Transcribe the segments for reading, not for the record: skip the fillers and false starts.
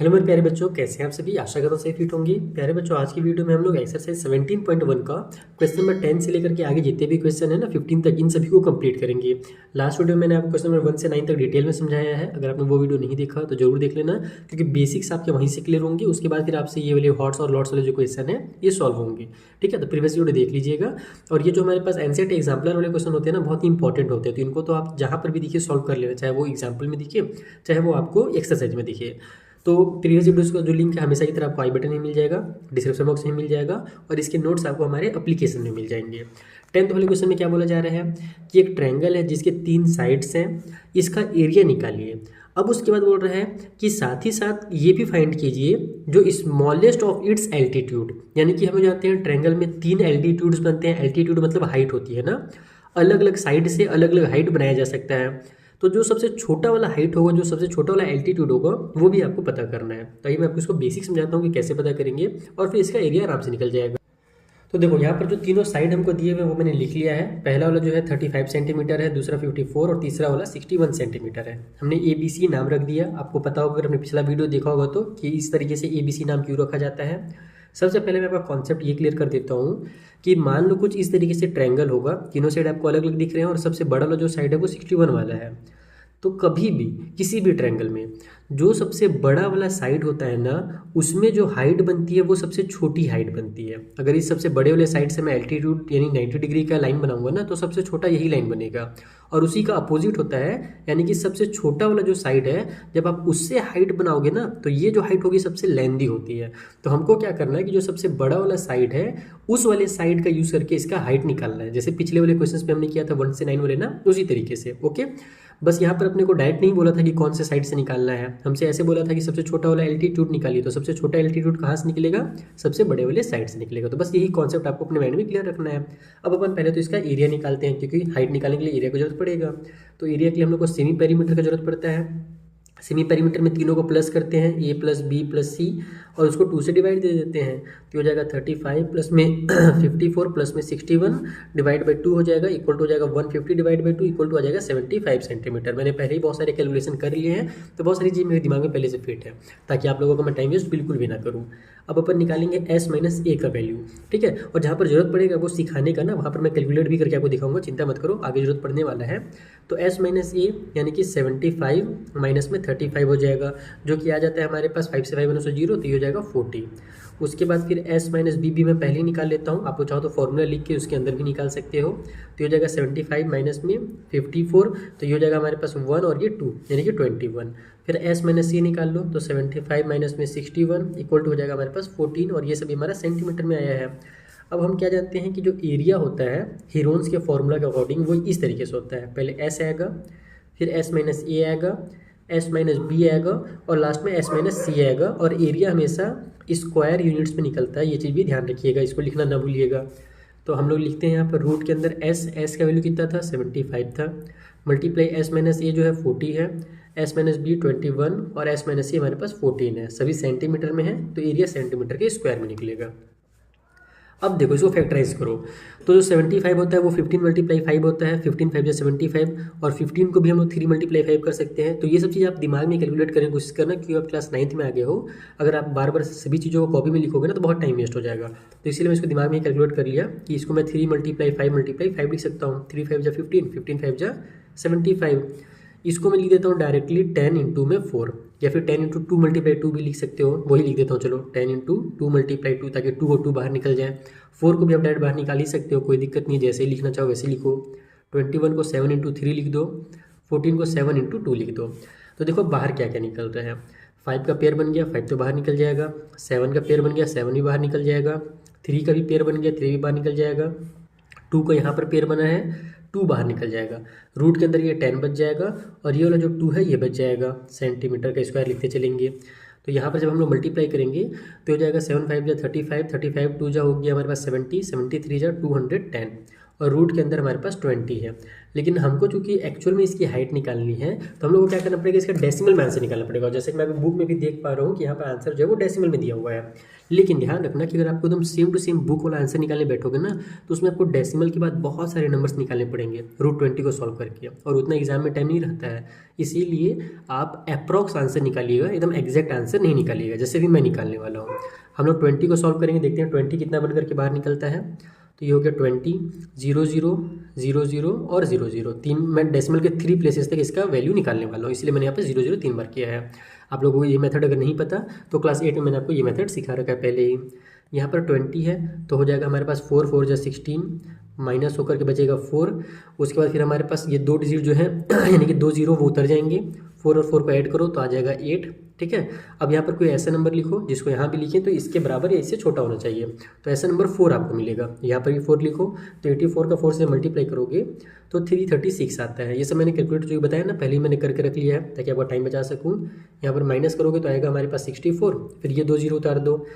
Hello मेरे प्यारे बच्चों, कैसे हैं आप सभी। आशा करता हूँ सही फिट होंगे। प्यारे बच्चों, आज की वीडियो में हम लोग एक्सरसाइज 17.1 का क्वेश्चन नंबर 10 से लेकर के आगे जितने भी क्वेश्चन है ना 15 तक, इन सभी को कंप्लीट करेंगे। लास्ट वीडियो में मैंने आपको क्वेश्चन नंबर 1 से 9 तक डिटेल में समझाया है। अगर आपने वो वीडियो नहीं देखा तो जरूर देख लेना, क्योंकि बेसिक्स आपके वहीं से क्लियर होंगे। उसके बाद फिर आपसे ये वाले हॉट्स और लॉट्स वाले जो क्वेश्चन है ये सॉल्व होंगे। ठीक है, तो प्रीवियस वीडियो देख लीजिएगा। और ये जो हमारे पास एनसीईआरटी एग्जाम्पलर वाले क्वेश्चन होते हैं ना, बहुत ही इंपॉर्टेंट होते हैं। तो इनको तो आप जहाँ पर भी दिखे सॉल्व कर लेना, चाहे वो एग्जाम्पल में दिखे चाहे वो आपको एक्सरसाइज में दिखे। तो प्रीवियस वीडियोस का जो लिंक है हमेशा की तरह आपको आई बटन में मिल जाएगा, डिस्क्रिप्शन बॉक्स में मिल जाएगा, और इसके नोट्स आपको हमारे एप्लीकेशन में मिल जाएंगे। 10th वाले क्वेश्चन में क्या बोला जा रहा है कि एक ट्रायंगल है जिसके 3 साइड्स हैं, इसका एरिया निकालिए। अब उसके बाद बोल रहा है कि साथ ही साथ ये भी फाइंड कीजिए जो स्मॉलेस्ट ऑफ इट्स एल्टीट्यूड। यानी कि हम जानते हैं ट्रायंगल में 3 एल्टीट्यूड्स बनते हैं। एल्टीट्यूड मतलब हाइट होती है ना, अलग अलग साइड से अलग अलग हाइट बनाया जा सकता है। तो जो सबसे छोटा वाला हाइट होगा, जो सबसे छोटा वाला एल्टीट्यूड होगा, वो भी आपको पता करना है। तो आइए मैं आपको इसको बेसिक समझाता हूँ कि कैसे पता करेंगे, और फिर इसका एरिया आराम से निकल जाएगा। तो देखो यहाँ पर जो तीनों साइड हमको दिए हुए वो मैंने लिख लिया है। पहला वाला जो है 35 सेंटीमीटर है, दूसरा 54 और तीसरा वाला 61 सेंटीमीटर है। हमने ABC नाम रख दिया। आपको पता होगा, अगर आपने पिछला वीडियो देखा होगा तो, कि इस तरीके से ABC नाम क्यों रखा जाता है। सबसे पहले मैं आपका कॉन्सेप्ट ये क्लियर कर देता हूँ कि मान लो कुछ इस तरीके से ट्रायंगल होगा, तीनों साइड आपको अलग अलग दिख रहे हैं, और सबसे बड़ा वाला जो साइड है वो 61 वाला है। तो कभी भी किसी भी ट्रायंगल में जो सबसे बड़ा वाला साइड होता है ना, उसमें जो हाइट बनती है वो सबसे छोटी हाइट बनती है। अगर इस सबसे बड़े वाले साइड से मैं एल्टीट्यूड यानी 90 डिग्री का लाइन बनाऊंगा ना, तो सबसे छोटा यही लाइन बनेगा। और उसी का अपोजिट होता है, यानी कि सबसे छोटा वाला जो साइड है, जब आप उससे हाइट बनाओगे ना, तो ये जो हाइट होगी सबसे लेंदी होती है। तो हमको क्या करना है कि जो सबसे बड़ा वाला साइड है, उस वाले साइड का यूज़ करके इसका हाइट निकालना है। जैसे पिछले वाले क्वेश्चन पे हमने किया था 1 से 9 वाले ना, उसी तरीके से। ओके, बस यहाँ पर अपने को डायरेक्ट नहीं बोला था कि कौन से साइड से निकालना है, हमसे ऐसे बोला था कि सबसे छोटा वाला एल्टीट्यूड निकालिए। तो सबसे छोटा एल्टीट्यूड कहाँ से निकलेगा? सबसे बड़े वाले साइड से निकलेगा। तो बस यही कॉन्सेप्ट आपको अपने माइंड में क्लियर रखना है। अब अपन पहले तो इसका एरिया निकालते हैं, क्योंकि हाइट निकालने के लिए एरिया की जरूरत पड़ेगा। तो एरिया के लिए हम लोग को सेमी पेरीमीटर की जरूरत पड़ता है। सेमी पेरीमीटर में तीनों को प्लस करते हैं, A plus B plus C, और उसको 2 से डिवाइड दे देते हैं। तो हो जाएगा 35 प्लस में 54 प्लस में 61 डिवाइड बाई 2 हो जाएगा, इक्वल टू हो जाएगा 150 डिवाइड बाई 2, इक्वल टू आ जाएगा 75 सेंटीमीटर। मैंने पहले ही बहुत सारे कैलकुलेशन कर लिए हैं, तो बहुत सारी चीज़ मेरे दिमाग में पहले से फिट है, ताकि आप लोगों को मैं टाइम वेस्ट बिल्कुल भी ना करूँ। अब अपन निकालेंगे S माइनस A का वैल्यू। ठीक है, और जहाँ पर जरूरत पड़ेगा वो सिखाने का ना, वहाँ पर मैं कैलकुलेट भी करके आपको दिखाऊंगा, चिंता मत करो, आगे जरूरत पड़ने वाला है। तो S माइनस A यानी कि 75 माइनस में 35 हो जाएगा, जो कि आ जाता है हमारे पास 5 से 5 माइनस 0, तो ये हो जाएगा 40। उसके बाद फिर S माइनस B भी मैं पहले ही निकाल लेता हूँ। आप चाहो तो फॉर्मूला लिख के उसके अंदर भी निकाल सकते हो। तो ये हो जाएगा 75 माइनस में 54, तो ये हो जाएगा हमारे पास 1 और ये 2 यानी कि 21। फिर S माइनस C निकाल लो, तो 75 माइनस में 61 इक्वल टू हो जाएगा हमारे पास 14, और ये सभी हमारा सेंटीमीटर में आया है। अब हम क्या जानते हैं कि जो एरिया होता है हीरोन्स के फॉर्मूला के अकॉर्डिंग वो इस तरीके से होता है। पहले S आएगा, फिर S माइनस A आएगा, S माइनस B आएगा, और लास्ट में S माइनस C आएगा। और एरिया हमेशा स्क्वायर यूनिट्स में निकलता है, ये चीज़ भी ध्यान रखिएगा, इसको लिखना ना भूलिएगा। तो हम लोग लिखते हैं यहाँ पर रूट के अंदर S का वैल्यू कितना था? 75 था, मल्टीप्लाई S माइनस A जो है 40 है, S माइनस B 21, और S माइनस C हमारे पास 14 है। सभी सेंटीमीटर में है, तो एरिया सेंटीमीटर के स्क्वायर में निकलेगा। अब देखो इसको फैक्टराइज करो, तो जो 75 होता है वो 15 मल्टीप्लाई 5 होता है, 15 5 या 75, और 15 को भी हम लोग 3 मल्टीप्लाई 5 कर सकते हैं। तो ये सब चीज़ आप दिमाग में कैलकुलेट करने की कोशिश करना, क्योंकि आप क्लास 9th में आगे हो। अगर आप बार बार सभी चीज़ों को कॉपी में लिखोगे ना, तो बहुत टाइम वेस्ट हो जाएगा। तो इसीलिए मैं इसको दिमाग में कैलकुलेट कर लिया कि इसको मैं 3 मल्टीप्लाई 5 लिख सकता हूँ। 3 5 जा 15, 15 5 जा 75। इसको मैं लिख देता हूँ डायरेक्टली 10 इंटू में 4, या फिर 10 इंटू 2 मल्टीप्लाई 2 भी लिख सकते हो, वही लिख देता हूँ। चलो 10 इंटू 2 मल्टीप्लाई 2, ताकि 2 और 2 बाहर निकल जाए। 4 को भी आप डायरेक्ट बाहर निकाल ही सकते हो, कोई दिक्कत नहीं, जैसे ही लिखना चाहो वैसे लिखो। 21 को 7 इंटू 3 लिख दो, 14 को 7 इंटू 2 लिख दो। तो देखो बाहर क्या क्या निकल रहा है। 5 का पेयर बन गया, 5 तो बाहर निकल जाएगा। 7 का पेयर बन गया, 7 भी बाहर निकल जाएगा। 3 का भी पेयर बन गया, 3 भी बाहर निकल जाएगा। 2 का यहाँ पर पेयर बना है, 2 बाहर निकल जाएगा। रूट के अंदर ये 10 बच जाएगा, और ये वाला जो 2 है ये बच जाएगा। सेंटीमीटर का स्क्वायर लिखते चलेंगे। तो यहाँ पर जब हम लोग मल्टीप्लाई करेंगे तो हो जाएगा 7 5 जा 35, 35 2 जा हो गया हमारे पास 70, 73 जा 210, और रूट के अंदर हमारे पास 20 है। लेकिन हमको चूंकि एक्चुअल में इसकी हाइट निकालनी है तो हम लोग को क्या करना पड़ेगा, इसका डेसिमल में आंसर निकालना पड़ेगा। जैसे कि मैं अभी बुक में भी देख पा रहा हूँ कि यहाँ पर आंसर जो है वो डेसिमल में दिया हुआ है। लेकिन ध्यान रखना कि अगर आपको एकदम सेम टू सेम बुक वाला आंसर निकालने बैठोगे ना तो उसमें आपको डेसिमल के बाद बहुत सारे नंबर्स निकालने पड़ेंगे रूट 20 को सॉल्व करके, और उतना एग्जाम में टाइम नहीं रहता है। इसीलिए आप अप्रॉक्स आंसर निकालिएगा, एकदम एग्जैक्ट आंसर नहीं निकालिएगा, जैसे भी मैं निकालने वाला हूँ। हम लोग 20 को सॉल्व करेंगे, देखते हैं 20 कितना बन करके बाहर निकलता है। तो ये हो गया 20, 0 0 0 0 और 0 0, तीन मैं डेसिमल के 3 प्लेसेस तक इसका वैल्यू निकालने वाला हूँ, इसलिए मैंने यहाँ पे 0 0 3 बार किया है। आप लोगों को ये मेथड अगर नहीं पता तो क्लास 8 में मैंने आपको ये मेथड सिखा रखा है पहले ही। यहाँ पर 20 है तो हो जाएगा हमारे पास 4 4 जा 16, माइनस होकर के बचेगा 4। उसके बाद फिर हमारे पास ये 2 डिजिट जो है यानी कि 2 0 वो उतर जाएंगे, 4 और 4 को ऐड करो तो आ जाएगा 8। ठीक है, अब यहाँ पर कोई ऐसा नंबर लिखो जिसको यहाँ भी लिखें तो इसके बराबर या इससे छोटा होना चाहिए। तो ऐसा नंबर 4 आपको मिलेगा, यहाँ पर भी 4 लिखो तो 84 का 4 से मल्टीप्लाई करोगे तो 336 आता है। ये सब मैंने कैलकुलेटर जो बताया ना पहले ही मैंने करके रख लिया है ताकि आपका टाइम बचा सकूँ। यहाँ पर माइनस करोगे तो आएगा हमारे पास 64, फिर ये 2 0 उतार दो।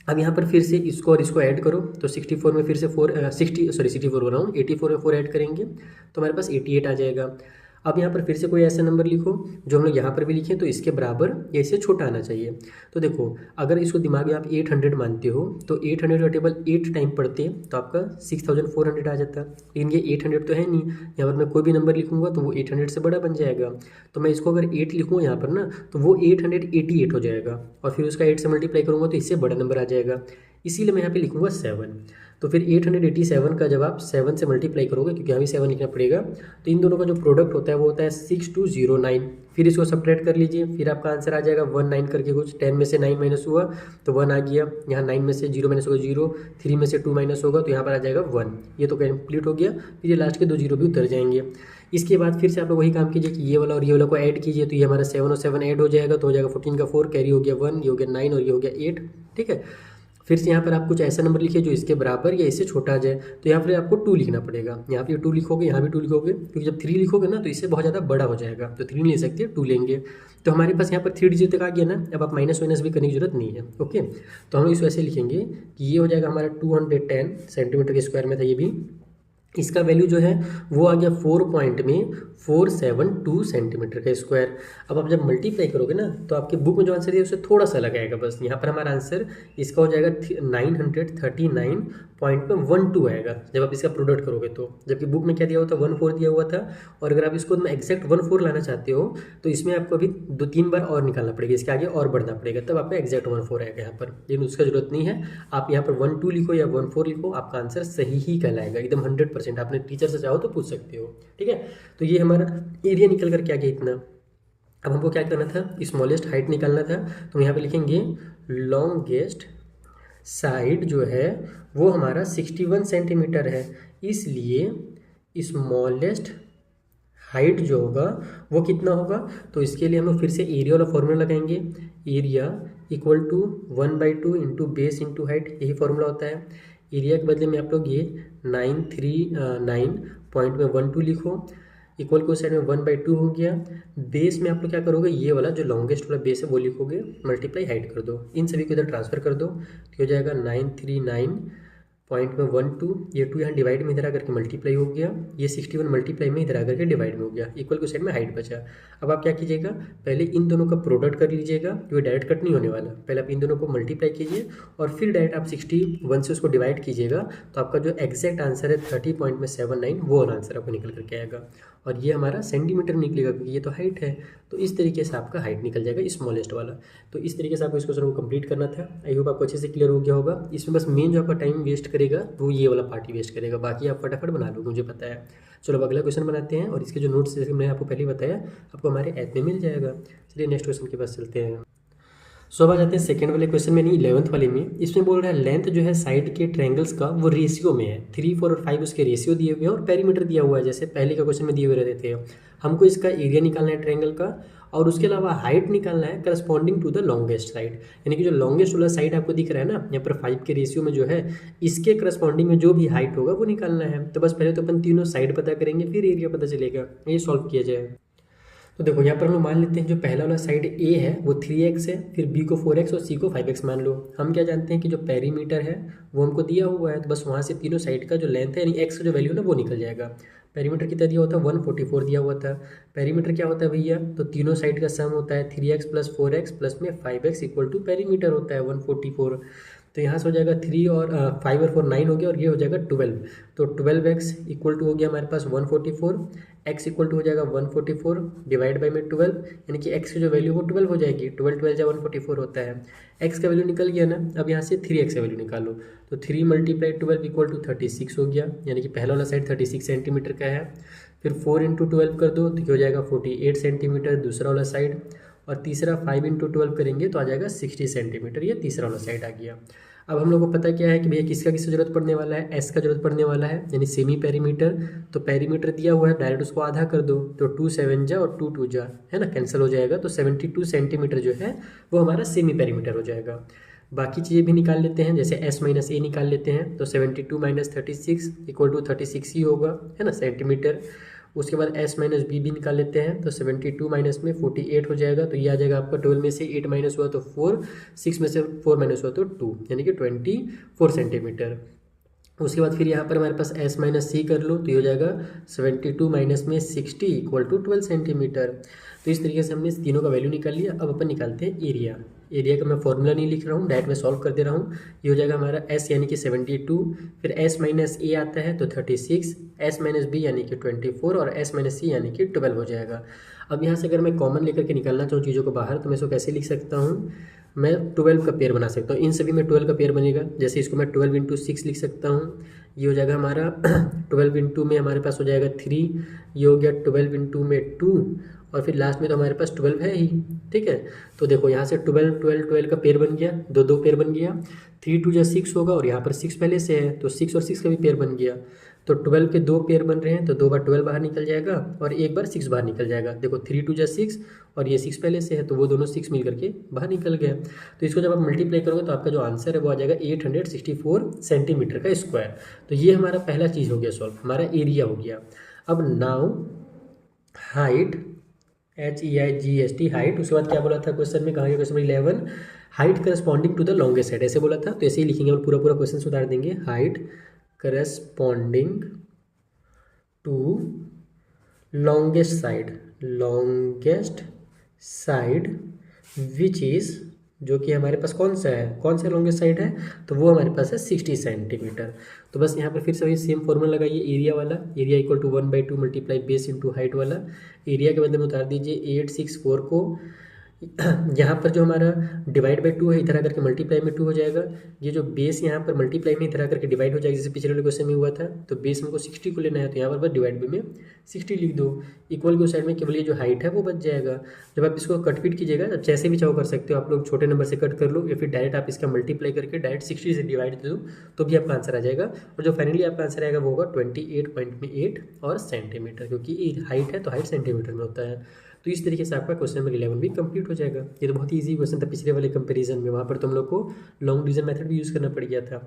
अब यहाँ पर फिर से इसको और इसको ऐड करो तो 64 में फिर से 64 हो रहा हूँ, 84 में 4 ऐड करेंगे तो हमारे पास 88 आ जाएगा। अब यहाँ पर फिर से कोई ऐसा नंबर लिखो जो हम लोग यहाँ पर भी लिखें तो इसके बराबर या इससे छोटा आना चाहिए। तो देखो अगर इसको दिमाग में आप 800 मानते हो तो 800 का टेबल 8 टाइम पढ़ते तो आपका 6400 आ जाता, लेकिन ये 800 तो है नहीं। यहाँ पर मैं कोई भी नंबर लिखूंगा तो वो 800 से बड़ा बन जाएगा। तो मैं इसको अगर 8 लिखूँ यहाँ पर ना तो वो 888 हो जाएगा, और फिर उसका 8 से मल्टीप्लाई करूँगा तो इससे बड़ा नंबर आ जाएगा, इसीलिए मैं यहाँ पे लिखूँगा 7। तो फिर 887 का जब आप 7 से मल्टीप्लाई करोगे, क्योंकि यहाँ भी 7 लिखना पड़ेगा, तो इन दोनों का जो प्रोडक्ट होता है वो होता है 6209। फिर इसको सब्ट्रैक्ट कर लीजिए, फिर आपका आंसर आ जाएगा 19 करके कुछ। 10 में से 9 माइनस हुआ तो 1 आ गया, यहाँ 9 में से 0 माइनस होगा 0, 3 में से 2 माइनस होगा तो यहाँ पर आ जाएगा 1। ये तो कंप्लीट हो गया। फिर ये लास्ट के 2 0 भी उतर जाएंगे। इसके बाद फिर से आप लोग वही काम कीजिए कि ये वाला और ये वाला को ऐड कीजिए, तो ये हमारा 7 और 7 ऐड हो जाएगा तो हो जाएगा 14 का 4, कैरी हो गया 1, ये हो गया 9 और ये हो गया 8। ठीक है, फिर से यहाँ पर आप कुछ ऐसा नंबर लिखिए जो इसके बराबर या इससे छोटा आ जाए, तो यहाँ पर आपको 2 लिखना पड़ेगा। यहाँ पे 2 लिखोगे, यहाँ भी 2 लिखोगे, क्योंकि जब 3 लिखोगे ना तो इससे बहुत ज़्यादा बड़ा हो जाएगा, तो 3 नहीं ले सकते, 2 लेंगे। तो हमारे पास यहाँ पर 3 डिजिट तक आ गया ना, अब आप माइनस वाइनस भी करने की जरूरत नहीं है। ओके, तो हम लोग इसको ऐसे लिखेंगे कि ये हो जाएगा हमारा 210 सेंटीमीटर के स्क्वायर में था ये भी। इसका वैल्यू जो है वो आ गया 4.472 सेंटीमीटर का स्क्वायर। अब आप जब मल्टीप्लाई करोगे ना तो आपके बुक में जो आंसर है उससे थोड़ा सा लगाएगा बस। यहाँ पर हमारा आंसर इसका हो जाएगा 939.12 आएगा जब आप इसका प्रोडक्ट करोगे तो, जबकि बुक में क्या दिया हुआ था 14 दिया हुआ था। और अगर आप इसको एग्जैक्ट 14 लाना चाहते हो तो इसमें आपको अभी 2-3 बार और निकालना पड़ेगा, इसके आगे और बढ़ना पड़ेगा, तब आपका एग्जैक्ट 14 आएगा यहाँ पर। लेकिन उसका जरूरत नहीं है, आप यहाँ पर 12 लिखो या 14 लिखो, आपका आंसर सही ही कहलाएगा एकदम 100%। आपने टीचर से चाहो तो पूछ सकते हो। ठीक है, तो ये हमारा एरिया निकल कर क्या गया इतना। अब हमको क्या करना था, स्मॉलेस्ट हाइट निकालना था, तो यहाँ पे लिखेंगे लॉन्गेस्ट साइड जो है वो हमारा 61 सेंटीमीटर है, इसलिए स्मॉलेस्ट हाइट जो होगा वो कितना होगा। तो इसके लिए हम लोग फिर से एरिया वाला फॉर्मूला लगाएंगे, area equal to 1/2 into base into height, यही फॉर्मूला होता है। एरिया के बदले में आप लोग ये 939.12 लिखो, इक्वल को साइड में 1/2 हो गया। बेस में आप लोग क्या करोगे, ये वाला जो लॉन्गेस्ट वाला बेस है वो लिखोगे, मल्टीप्लाई हाइट कर दो, इन सभी को इधर ट्रांसफर कर दो, तो हो जाएगा 939.12। ये 2 यहाँ डिवाइड में इधर आकर के मल्टीप्लाई हो गया, ये 61 मल्टीप्लाई में इधर आकर के डिवाइड में हो गया, इक्वल को साइड में हाइट बचा। अब आप क्या कीजिएगा, पहले इन दोनों का प्रोडक्ट कर लीजिएगा, जो डायरेक्ट कट नहीं होने वाला। पहले आप इन दोनों को मल्टीप्लाई कीजिए और फिर डायरेक्ट आप 61 से उसको डिवाइड कीजिएगा, तो आपका जो एग्जैक्ट आंसर है 30.79 वो आंसर आपको निकल करके आएगा। और ये हमारा सेंटीमीटर निकलेगा क्योंकि ये तो हाइट है, तो इस तरीके से आपका हाइट निकल जाएगा स्मॉलेस्ट वाला। तो इस तरीके से आपको इस क्वेश्चन को कंप्लीट करना था। आई होप आपको अच्छे से क्लियर हो गया होगा। इसमें बस मेन जो आपका टाइम वेस्ट करेगा वो ये वाला पार्ट ही वेस्ट करेगा, बाकी आप फटाफट बना लोगे, मुझे पता है। चलो अब अगला क्वेश्चन बनाते हैं, और इसके जो नोट्स जैसे मैंने आपको पहले बताया आपको हमारे ऐप में मिल जाएगा। चलिए नेक्स्ट क्वेश्चन के पास चलते हैं। सो अब आ जाते हैं सेकंड वाले क्वेश्चन में, नहीं 11th वाले में। इसमें बोल रहा है लेंथ जो है साइड के ट्रायंगल्स का वो रेशियो में है, 3, 4 और 5 उसके रेशियो दिए हुए हैं और पेरीमीटर दिया हुआ है, जैसे पहले का क्वेश्चन में दिए हुए रहते थे। हमको इसका एरिया निकालना है ट्रायंगल का, और उसके अलावा हाइट निकालना है corresponding to the longest side, यानी कि जो लॉन्गेस्ट वाला साइड आपको दिख रहा है ना यहाँ पर 5 के रेशियो में जो है, इसके करस्पॉन्डिंग में जो भी हाइट होगा वो निकालना है। तो बस पहले तो अपन तीनों साइड पता करेंगे, फिर एरिया पता चलेगा, ये सॉल्व किया जाए। तो देखो यहाँ पर हम लोग मान लेते हैं जो पहला वाला साइड ए है वो 3x है, फिर बी को 4x और सी को 5x मान लो। हम क्या जानते हैं कि जो पेरीमीटर है वो हमको दिया हुआ है, तो बस वहाँ से तीनों साइड का जो लेंथ है यानी एक्स का जो वैल्यू है ना वो निकल जाएगा। पेरीमीटर कितना दिया होता है 144 दिया हुआ था। पेरीमीटर क्या होता है भैया, तो तीनों साइड का सम होता है 3x प्लस 4x प्लस में 5x इक्वल टू पेरीमीटर होता है 144। तो यहाँ से हो जाएगा 3 और 5 और 4 9 हो गया, और ये हो जाएगा 12। तो 12x इक्वल टू हो गया हमारे पास 144, x इक्वल टू हो जाएगा 144 डिवाइड बाई में 12, यानी कि x की जो वैल्यू वो 12 हो जाएगी। 12 12 जा 144 होता है, x का वैल्यू निकल गया ना। अब यहाँ से 3x का वैल्यू निकालो, तो 3 मल्टीप्लाई 12 इक्वल टू 36 हो गया, यानी कि पहला वाला साइड 36 सेंटीमीटर का है। फिर 4 इंटू 12 कर दो तो हो जाएगा 48 सेंटीमीटर दूसरा वाला साइड, और तीसरा 5 इंटू 12 करेंगे तो आ जाएगा 60 सेंटीमीटर, ये तीसरा वाला साइड आ गया। अब हम लोग को पता क्या है कि भैया किसका किसका जरूरत पड़ने वाला है, एस का जरूरत पड़ने वाला है, यानी सेमी पेरीमीटर। तो पेरीमीटर दिया हुआ है, डायरेक्ट उसको आधा कर दो, तो 2 7 जा और 2 2 जा, है ना, कैंसिल हो जाएगा। तो 72 सेंटीमीटर जो है वो हमारा सेमी पेरीमीटर हो जाएगा। बाकी चीज़ें भी निकाल लेते हैं, जैसे एस माइनस ए निकाल लेते हैं, तो 72 माइनस 36 इक्वल टू 36 ही होगा, है ना, सेंटीमीटर। उसके बाद s माइनस बी भी निकाल लेते हैं, तो 72 माइनस में 48 हो जाएगा, तो ये आ जाएगा आपका 12 में से 8 माइनस हुआ तो 4, 6 में से 4 माइनस हुआ तो 2, यानी कि 24 सेंटीमीटर। उसके बाद फिर यहाँ पर हमारे पास s माइनस सी कर लो, तो ये हो जाएगा 72 माइनस में 60 इक्वल टू 12 सेंटीमीटर। तो इस तरीके से हमने इस तीनों का वैल्यू निकाल लिया। अब अपन निकालते हैं एरिया। एरिया का मैं फॉर्मूला नहीं लिख रहा हूँ, डायरेक्ट मैं सॉल्व कर दे रहा हूँ। ये हो जाएगा हमारा s यानी कि 72, फिर s माइनस ए आता है तो 36, s माइनस बी यानी कि 24 और s माइनस सी यानी कि 12 हो जाएगा। अब यहाँ से अगर मैं कॉमन लेकर के निकालना चाहूँ चीज़ों को बाहर, तो मैं इसको कैसे लिख सकता हूँ, मैं 12 का पेयर बना सकता हूँ। इन सभी में 12 का पेयर बनेगा, जैसे इसको मैं 12 इंटू 6 लिख सकता हूँ। ये हो जाएगा हमारा 12 इंटू में हमारे पास हो जाएगा 3, ये हो गया 12 इंटू में 2, और फिर लास्ट में तो हमारे पास 12 है ही, ठीक है। तो देखो यहाँ से 12 12 12 का पेयर बन गया, दो दो पेयर बन गया, 3 2 जा 6 होगा, और यहाँ पर 6 पहले से है तो 6 और 6 का भी पेयर बन गया। तो 12 के दो पेयर बन रहे हैं, तो 2 बार 12 बाहर निकल जाएगा और एक बार 6 बाहर निकल जाएगा। देखो 3 2 जा 6 और ये 6 पहले से है, तो वो दोनों 6 मिल करके बाहर निकल गया। तो इसको जब आप मल्टीप्लाई करोगे तो आपका जो आंसर है वो आ जाएगा 864 सेंटीमीटर का स्क्वायर। तो ये हमारा पहला चीज़ हो गया सॉल्व, हमारा एरिया हो गया। अब नाउ हाइट, HEIGST हाइट। उसके बाद क्या बोला था क्वेश्चन में, कहाँ गया question 11, height corresponding to the longest side, ऐसे बोला था। तो ऐसे ही लिखेंगे और पूरा पूरा क्वेश्चन सुधार देंगे। Height corresponding to longest side which is, जो कि हमारे पास कौन सा है, कौन सा लॉन्गेस्ट साइड है, तो वो हमारे पास है 60 सेंटीमीटर। तो बस यहाँ पर फिर से वही सेम फॉर्मूला लगाइए, एरिया वाला, area equal to 1/2 multiply base into height वाला। एरिया के बदले में उतार दीजिए 864 को, यहाँ पर जो हमारा डिवाइड बाई 2 है इधर आकर के मल्टीप्लाई में 2 हो जाएगा। ये जो बेस यहाँ पर मल्टीप्लाई में इधर आकर के डिवाइड हो जाएगा, जैसे पिछले वाले क्वेश्चन में हुआ था। तो बेस हमको 60 को लेना है, तो यहाँ पर बस डिवाइड बाई में 60 लिख दो। इक्वल के उस साइड में केवल ये जो हाइट है वो बच जाएगा। जब आप इसको कट पीट कीजिएगा, जब जैसे भी चाहो कर सकते हो, आप लोग छोटे नंबर से कट कर लो या फिर डायरेक्ट आप इसका मल्टीप्लाई करके डायरेक्ट 60 से डिवाइड दे दो, तो भी आपका आंसर आ जाएगा। और जो फाइनली आपका आंसर आएगा वो होगा 28.8 और सेंटीमीटर, क्योंकि हाइट है तो हाइट सेंटीमीटर में होता है। तो इस तरीके से आपका क्वेश्चन नंबर 11 भी कंप्लीट हो जाएगा। ये तो बहुत ही ईजी क्वेश्चन था पिछले वाले कंपैरिजन में, वहाँ पर तुम लोग को लॉन्ग डिवीजन मेथड भी यूज़ करना पड़ गया था।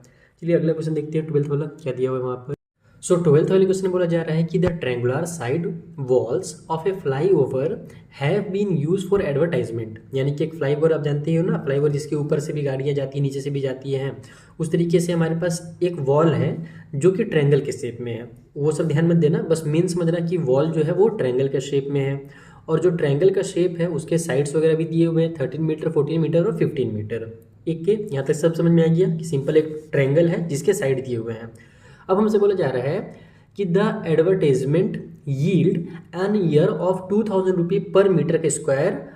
चलिए अगला क्वेश्चन देखते हैं, 12th वाला क्या दिया हुआ है वहाँ पर। सो 12th वाले क्वेश्चन में बोला जा रहा है कि the triangular side walls of a flyover have been used for advertisement, यानी कि एक फ्लाईओवर आप जानते हो ना, फ्लाईओवर जिसके ऊपर से भी गाड़ियाँ जाती हैं नीचे से भी जाती हैं, उस तरीके से हमारे पास एक वॉल है जो कि ट्रायंगल के शेप में है। वो सब ध्यान मत देना, बस मेन समझना कि वॉल जो है वो ट्रायंगल के शेप में है, और जो ट्रायंगल का शेप है उसके साइड्स वगैरह भी दिए हुए हैं 13 मीटर, 14 मीटर और 15 मीटर। एक के यहाँ तक सब समझ में आ गया कि सिंपल एक ट्रायंगल है जिसके साइड दिए हुए हैं। अब हमसे बोला जा रहा है कि the advertisement yield an year of 2000 रुपये पर मीटर के स्क्वायर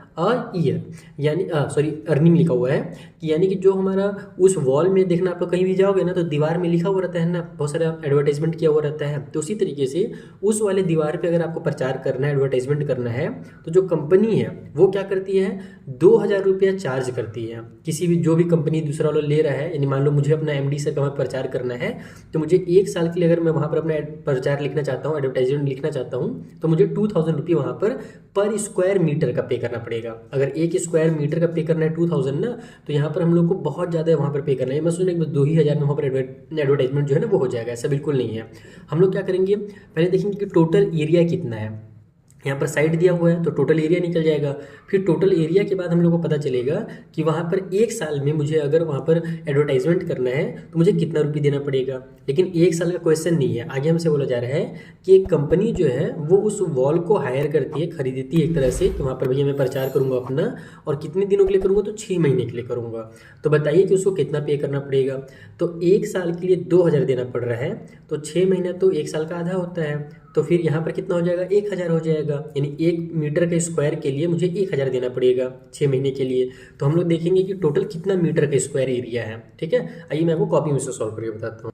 ईयर, यानी अर्निंग लिखा हुआ है कि यानी कि जो हमारा उस वॉल में देखना, आप लोग कहीं भी जाओगे ना तो दीवार में लिखा हुआ रहता है ना, बहुत सारा एडवर्टाइजमेंट किया हुआ रहता है। तो उसी तरीके से उस वाले दीवार पे अगर आपको प्रचार करना है, एडवर्टाइजमेंट करना है, तो जो कंपनी है वो क्या करती है, 2000 रुपया चार्ज करती है। किसी भी जो भी कंपनी दूसरा वाला ले रहा है, यानी मान लो मुझे अपना MD सर का वहाँ प्रचार करना है, तो मुझे 1 साल के लिए अगर मैं वहाँ पर अपना प्रचार लिखना चाहता हूँ, एडवर्टाइजमेंट लिखना चाहता हूँ, तो मुझे 2000 रुपये वहाँ पर स्क्वायर मीटर का पे करना पड़ेगा। अगर 1 स्क्वायर मीटर का पे करना है 2000 ना, तो यहाँ पर हम लोग को बहुत ज़्यादा वहाँ पर पे करना है। मैं सोच रहा हूँ 2000 में वहाँ पर एडवर्टाइजमेंट जो है ना वो हो जाएगा, ऐसा बिल्कुल नहीं है। हम लोग क्या करेंगे, पहले देखेंगे कि टोटल एरिया कितना है। यहाँ पर साइड दिया हुआ है तो टोटल एरिया निकल जाएगा। फिर टोटल एरिया के बाद हम लोग को पता चलेगा कि वहाँ पर एक साल में मुझे अगर वहाँ पर एडवर्टाइजमेंट करना है तो मुझे कितना रुपये देना पड़ेगा। लेकिन एक साल का क्वेश्चन नहीं है, आगे हमसे बोला जा रहा है कि एक कंपनी जो है वो उस वॉल को हायर करती है, खरीदती है एक तरह से कि वहाँ पर भैया मैं प्रचार करूँगा अपना, और कितने दिनों के लिए करूँगा, तो 6 महीने के लिए करूँगा। तो बताइए कि उसको कितना पे करना पड़ेगा। तो एक साल के लिए 2,000 देना पड़ रहा है, तो 6 महीना तो एक साल का आधा होता है। तो फिर यहाँ पर कितना हो जाएगा, 1,000 हो जाएगा। यानी 1 मीटर के स्क्वायर के लिए मुझे 1,000 देना पड़ेगा 6 महीने के लिए। तो हम लोग देखेंगे कि टोटल कितना मीटर का स्क्वायर एरिया है। ठीक है, आइए मैं आपको कॉपी में से सॉल्व करके बताता हूँ।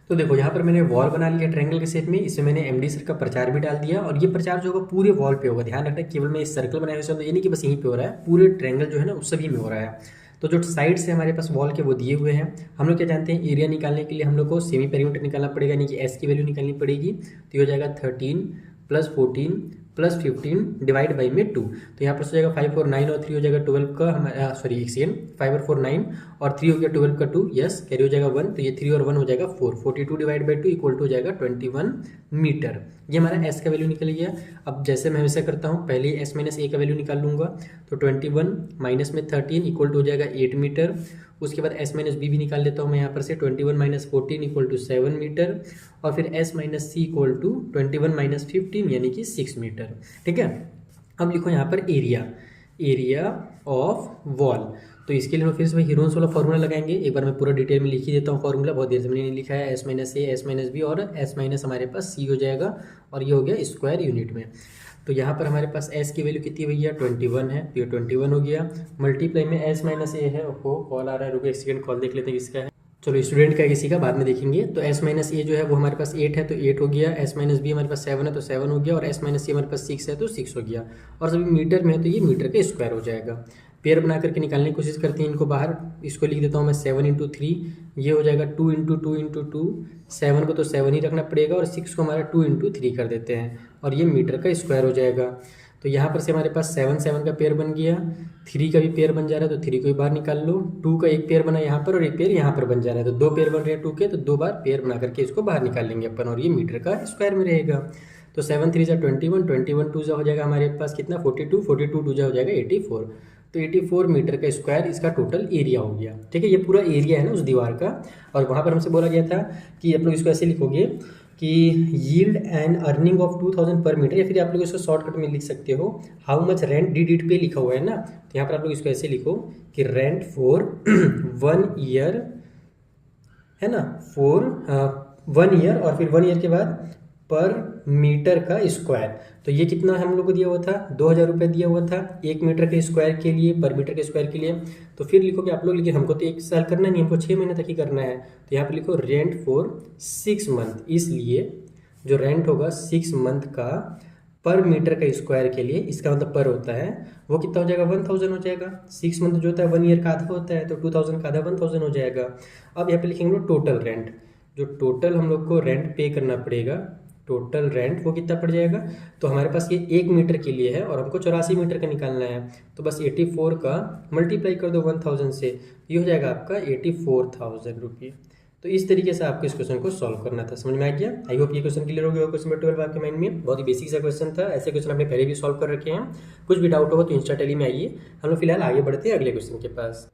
तो देखो यहाँ पर मैंने वॉल बना लिया ट्रायंगल के शेप में, इसमें मैंने एमडी सर का प्रचार भी डाल दिया, और ये प्रचार जो होगा पूरे वॉल पे होगा। ध्यान रखना केवल मैं इस सर्कल बनाए हुए, तो ये नहीं कि बस यहीं पे हो रहा है, पूरे ट्रायंगल जो है ना उस सभी में हो रहा है। तो जो साइड से हमारे पास वॉल के वो दिए हुए हैं, हम लोग क्या जानते हैं, एरिया निकालने के लिए हम लोग को सेमी पेरीमीटर निकालना पड़ेगा, यानी कि एस की वैल्यू निकालनी पड़ेगी। तो ये हो जाएगा 13 + 14 + 15 डिवाइड बाई में 2। तो यहाँ पर हो जाएगा 5 और 9 और 3 हो जाएगा 12 का हमारा, सॉरी एक सेकेंड, 5 और 4 9 और 3 हो गया 12 का 2, यस कैरी हो जाएगा 1, तो ये 3 और 1 हो जाएगा 4। 42 डिवाइड बाई 2 इक्वल टू हो जाएगा 21 मीटर। ये हमारा एस का वैल्यू निकल गया। अब जैसे मैं हमेशा करता हूँ, पहले एस माइनस ए का वैल्यू निकाल लूँगा। तो 21 माइनस में 13 इक्वल टू हो जाएगा 8 मीटर। उसके बाद एस माइनस बी भी निकाल लेता हूँ मैं यहाँ पर से, 21 माइनस 14 इक्वल टू 7 मीटर, और फिर S minus C equal to 21 minus 15 यानी कि 6 मीटर। ठीक है, अब लिखो यहाँ पर एरिया ऑफ वॉल। तो इसके लिए हम फिर से हीरोन्स वाला फॉर्मूला लगाएंगे। एक बार मैं पूरा डिटेल में लिख ही देता हूँ फॉर्मूला, बहुत देर से मैंने नहीं लिखा है। एस माइनस ए, एस माइनस बी, और एस माइनस हमारे पास सी हो जाएगा, और ये हो गया स्क्वायर यूनिट में। तो यहाँ पर हमारे पास एस की वैल्यू कितनी भैया 21 है, तो ये 21 हो गया। मल्टीप्लाई में एस माइनस ए है, ओहो कॉल आ रहा है, रुको एक सेकंड, कॉल देख लेते हैं किसका है। चलो स्टूडेंट का किसी का बाद में देखेंगे। तो एस माइनस ए जो है वो हमारे पास 8 है, तो 8 हो गया। एस माइनस बी हमारे पास 7 है, तो 7 हो गया, और एस माइनस सी हमारे पास 6 है, तो 6 हो गया। और सभी मीटर में है, तो ये मीटर का स्क्वायर हो जाएगा। पेयर बना करके निकालने की कोशिश करते हैं इनको बाहर। इसको लिख देता हूँ मैं 7 × 3, ये हो जाएगा 2 × 2 × 2। 7 को तो 7 ही रखना पड़ेगा, और 6 को हमारा 2 × 3 कर देते हैं, और ये मीटर का स्क्वायर हो जाएगा। तो यहाँ पर से हमारे पास 7 का पेयर बन गया, 3 का भी पेयर बन जा रहा है, तो 3 को भी बाहर निकाल लो। 2 का एक पेयर बना यहाँ पर, और एक पेयर यहाँ पर बन जा रहा है, तो 2 पेयर बन रहे हैं 2 के, तो 2 बार पेयर बना करके इसको बाहर निकाल लेंगे अपन, और ये मीटर का स्क्वायर में रहेगा। तो 7 3 = 21, 21 2 हो जाएगा हमारे पास कितना 42, 42 2 हो जाएगा 84। तो 84 मीटर का स्क्वायर इसका टोटल एरिया हो गया। ठीक है, ये पूरा एरिया है ना उस दीवार का। और वहाँ पर हमसे बोला गया था कि आप लोग इसको ऐसे लिखोगे कि यील्ड एंड अर्निंग ऑफ 2000 पर मीटर, या फिर आप लोग इसको शॉर्टकट में लिख सकते हो how much rent did it पे लिखा हुआ है ना। तो यहाँ पर आप लोग इसको ऐसे लिखो कि रेंट फॉर 1 ईयर, है ना, फॉर 1 ईयर, और फिर 1 ईयर के बाद पर मीटर का स्क्वायर। तो ये कितना हम लोग को दिया हुआ था, 2,000 रुपये दिया हुआ था 1 मीटर के स्क्वायर के लिए, पर मीटर के स्क्वायर के लिए। तो फिर लिखोगे आप लोग, लेकिन हमको तो 1 साल करना नहीं, हमको 6 महीने तक ही करना है। तो यहाँ पर लिखो रेंट फॉर 6 मंथ, इसलिए जो रेंट होगा 6 मंथ का पर मीटर का स्क्वायर के लिए, इसका मतलब पर होता है, वो कितना हो जाएगा 1000 हो जाएगा। 6 मंथ जो होता है 1 ईयर का आधा होता है, तो 2000 का आधा 1000 हो जाएगा। अब यहाँ पे लिखेंगे हम लोग टोटल रेंट, जो टोटल हम लोग को रेंट पे करना पड़ेगा, टोटल रेंट वो कितना पड़ जाएगा। तो हमारे पास ये 1 मीटर के लिए है, और हमको 84 मीटर का निकालना है। तो बस 84 का मल्टीप्लाई कर दो 1000 से, ये हो जाएगा आपका 84,000 रुपये। तो इस तरीके से आपको इस क्वेश्चन को सॉल्व करना था। समझ में आ गया? आई होप ये क्वेश्चन क्लियर हो गया। क्वेश्चन नंबर 12 आपके माइंड में बहुत ही बेसिक सा क्वेश्चन था। ऐसे क्वेश्चन आपने पहले भी सॉल्व कर रखे हैं। कुछ भी डाउट होगा तो इंस्टा टेली में आइए। हम लोग फिलहाल आगे बढ़ते हैं अगले क्वेश्चन के पास।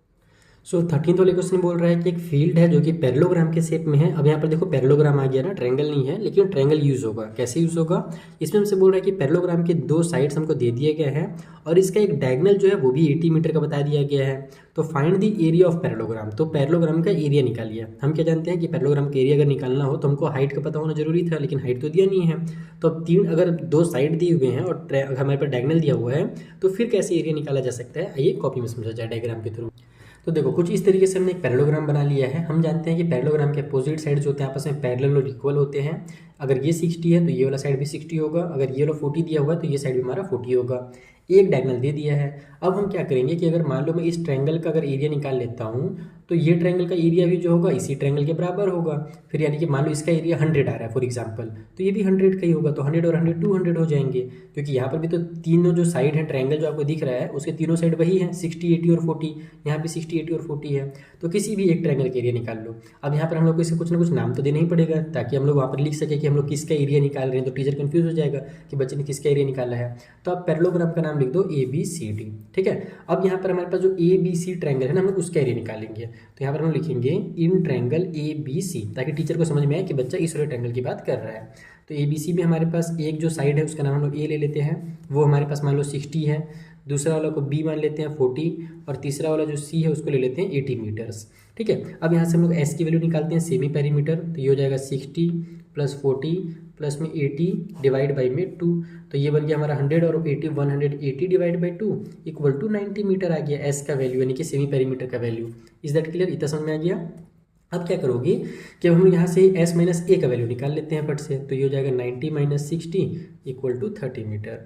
13th वाले क्वेश्चन बोल रहा है कि एक फील्ड है जो कि पैरेललोग्राम के शेप में है। अब यहाँ पर देखो पैरेललोग्राम आ गया ना, ट्रायंगल नहीं है, लेकिन ट्रायंगल यूज होगा। कैसे यूज होगा, इसमें हमसे बोल रहा है कि पैरेललोग्राम के 2 साइड्स हमको दे दिए गए हैं, और इसका एक डायगोनल जो है वो भी 80 मीटर का बता दिया गया है। तो find the area of parallelogram, तो पैरेललोग्राम का एरिया निकालिए। हम क्या जानते हैं कि पैरेललोग्राम का एरिया अगर निकालना हो तो हमको हाइट का पता होना जरूरी था, लेकिन हाइट तो दिया नहीं है। तो अब 3 अगर 2 साइड दिए हुए हैं और हमारे पास डायगोनल दिया हुआ है, तो फिर कैसे एरिया निकाला जा सकता है, आइए कॉपी में समझा जाए डायग्राम के थ्रू। तो देखो कुछ इस तरीके से हमने एक पैरेललोग्राम बना लिया है। हम जानते हैं कि पैरेललोग्राम के अपोजिट साइड जो होते हैं आपस में पैरेलल और इक्वल होते हैं। अगर ये 60 है तो ये वाला साइड भी 60 होगा। अगर ये वाला 40 दिया हुआ है तो ये साइड भी हमारा 40 होगा। एक डायगोनल दे दिया है। अब हम क्या करेंगे कि अगर मान लो मैं इस ट्रायंगल का अगर एरिया निकाल लेता हूँ तो ये ट्रायंगल का एरिया भी जो होगा इसी ट्रायंगल के बराबर होगा। फिर यानी कि मान लो इसका एरिया 100 आ रहा है फॉर एग्जांपल, तो ये भी 100 का ही होगा, तो 100 और 100 200 हो जाएंगे, क्योंकि यहाँ पर भी तो तीनों जो साइड है ट्रायंगल जो आपको दिख रहा है उसके तीनों साइड वही है 60 80 और 40, यहाँ भी 60 80 और 40 है। तो किसी भी एक ट्रायंगल का एरिया निकाल लो। अब यहाँ पर हम लोग को इसे कुछ ना कुछ नाम तो देना ही पड़ेगा ताकि हम लोग वहाँ पर लिख सके कि हम लोग किसका एरिया निकाल रहे हैं, तो टीचर कंफ्यूज हो जाएगा कि बच्चे ने किसका एरिया निकाला है। तो आप पैरेललोग्राम का नाम लिख दो ABCD, ठीक है। अब यहाँ पर हमारे पास जो ABC ट्रायंगल है ना, हम लोग उसका एरिया निकालेंगे। तो यहाँ पर हम लिखेंगे इन ट्रायंगल ABC, ताकि टीचर को समझ में आए कि बच्चा इस वाले ट्रायंगल की बात कर रहा है। तो ABC में हमारे पास एक जो साइड है उसका नाम हम लोग A ले लेते हैं, वो हमारे पास मान लो 60 है, दूसरा वाला को B मान लेते हैं 40, और तीसरा वाला जो C है उसको ले लेते हैं 80 मीटर्स, ठीक है। अब यहाँ से हम लोग S की वैल्यू निकालते हैं सेमी पेरीमीटर, तो ये हो जाएगा 60 + 40 प्लस में 80 डिवाइड बाई में 2, तो ये बन गया हमारा 100 और 80 180 divide by 2 equal to 90 metre आ गया S का वैल्यू, यानी कि सेमी पेरीमीटर का वैल्यू। Is that clear? इतना समझ में आ गया। अब क्या करोगे कि हम यहाँ से S - A का वैल्यू निकाल लेते हैं फट से, तो ये हो जाएगा 90 - 60 इक्वल टू 30 मीटर।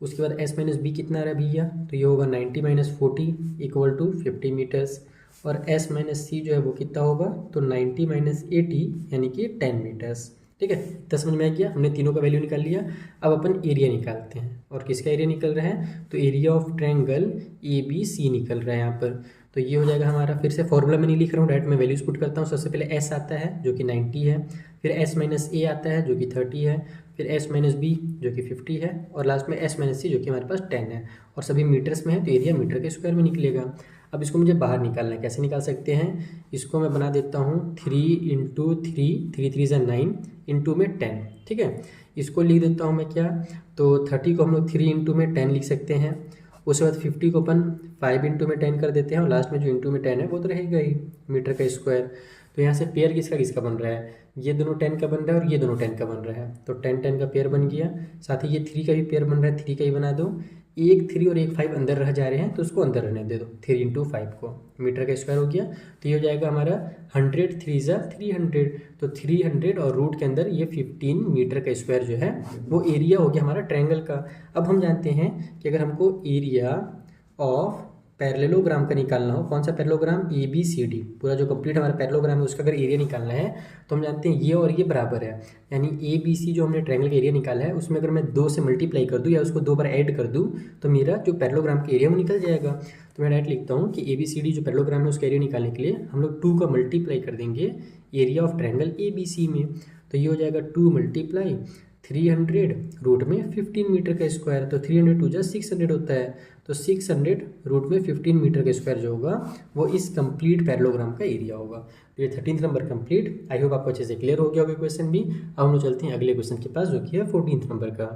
उसके बाद S - B कितना रहा भैया, तो ये होगा 90 - 40 इक्वल टू 50 मीटर्स, और S - C जो है वो कितना होगा, तो 90 - 80 यानी कि 10 मीटर्स, ठीक है। इतना समझ में आ गया, हमने तीनों का वैल्यू निकाल लिया। अब अपन एरिया निकालते हैं, और किसका एरिया निकल रहा है, तो एरिया ऑफ ट्रायंगल ABC निकल रहा है यहाँ पर। तो ये हो जाएगा हमारा, फिर से फॉर्मूला में नहीं लिख रहा हूँ, डायरेक्ट मैं वैल्यूज पुट करता हूँ। सबसे पहले S आता है जो कि 90 है, फिर S - A आता है जो कि 30 है, फिर S - B जो कि 50 है, और लास्ट में S - C जो कि हमारे पास 10 है, और सभी मीटर्स में है, तो एरिया मीटर के स्क्वायर में निकलेगा। अब इसको मुझे बाहर निकालना है, कैसे निकाल सकते हैं, इसको मैं बना देता हूँ 3 × 3 3 3 = 9 इंटू में 10, ठीक है। इसको लिख देता हूँ मैं क्या, तो 30 को हम लोग 3 इंटू में 10 लिख सकते हैं, उसके बाद 50 को अपन 5 इंटू में 10 कर देते हैं, और लास्ट में जो इंटू में 10 है वो तो रहेगा ही मीटर का स्क्वायर। तो यहाँ से पेयर किसका किसका बन रहा है, ये दोनों 10 का बन रहा है और ये दोनों 10 का बन रहा है, तो 10 10 का पेयर बन गया। साथ ही ये 3 का भी पेयर बन रहा है, 3 का ही बना दो। एक 3 और एक 5 अंदर रह जा रहे हैं, तो उसको अंदर रहने दे दो, 3 इंटू 5 को मीटर का स्क्वायर हो गया। तो ये हो जाएगा हमारा 100 3 = 300, तो 300 और रूट के अंदर ये 15 मीटर का स्क्वायर जो है वो एरिया हो गया हमारा ट्रायंगल का। अब हम जानते हैं कि अगर हमको एरिया ऑफ पैरेललोग्राम का निकालना हो, कौन सा पैरेललोग्राम, ABCD, पूरा जो कंप्लीट हमारा पैरेललोग्राम है उसका अगर एरिया निकालना है, तो हम जानते हैं ये और ये बराबर है, यानी ABC जो हमने ट्रायंगल का एरिया निकाला है उसमें अगर मैं 2 से मल्टीप्लाई कर दूं या उसको 2 बार ऐड कर दूं, तो मेरा जो पैरेललोग्राम का एरिया वो निकल जाएगा। तो मैं डायरेक्ट लिखता हूँ कि ABCD जो पैरेललोग्राम है उसका एरिया निकालने के लिए हम लोग 2 का मल्टीप्लाई कर देंगे एरिया ऑफ ट्रायंगल ABC में, तो ये हो जाएगा 2 × 300 रूट में 15 मीटर का स्क्वायर, तो 300 2 = 600 होता है, तो 600 रूट में 15 मीटर का स्क्वायर जो होगा वो इस कंप्लीट पैरेललोग्राम का एरिया होगा। तो ये 13th number complete. I hope आपको अच्छे से क्लियर हो गया होगा क्वेश्चन भी। अब हम लोग चलते हैं अगले क्वेश्चन के पास जो कि है 14th नंबर का।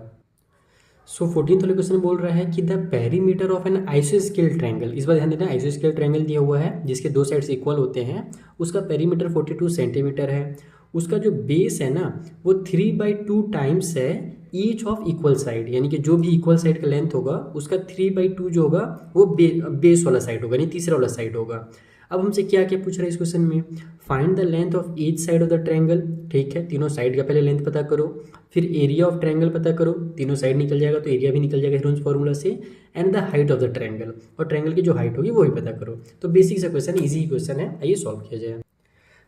सो 14th वाले क्वेश्चन बोल रहा है कि द पेरीमीटर ऑफ एन आइसोस्केल ट्रायंगल, इस बार ध्यान देना, आइसोस्केल ट्रायंगल दिया हुआ है जिसके दो साइड्स इक्वल होते हैं, उसका पेरीमीटर 42 सेंटीमीटर है, उसका जो बेस है ना वो 3/2 टाइम्स है ईच ऑफ इक्वल साइड, यानी कि जो भी इक्वल साइड का लेंथ होगा उसका 3/2 जो होगा वो बेस वाला साइड होगा, यानी तीसरा वाला साइड होगा। अब हमसे क्या क्या पूछ रहा है इस क्वेश्चन में, find the length of each side of the triangle, ठीक है, तीनों साइड का पहले लेंथ पता करो, फिर एरिया ऑफ ट्रायंगल पता करो, तीनों साइड निकल जाएगा तो एरिया भी निकल जाएगा हेरोन्स फॉर्मूला से, and the height of the triangle, और ट्रायंगल की जो हाइट होगी वो भी पता करो। तो बेसिक सा क्वेश्चन, इजी क्वेश्चन है, आइए सॉल्व किया जाए।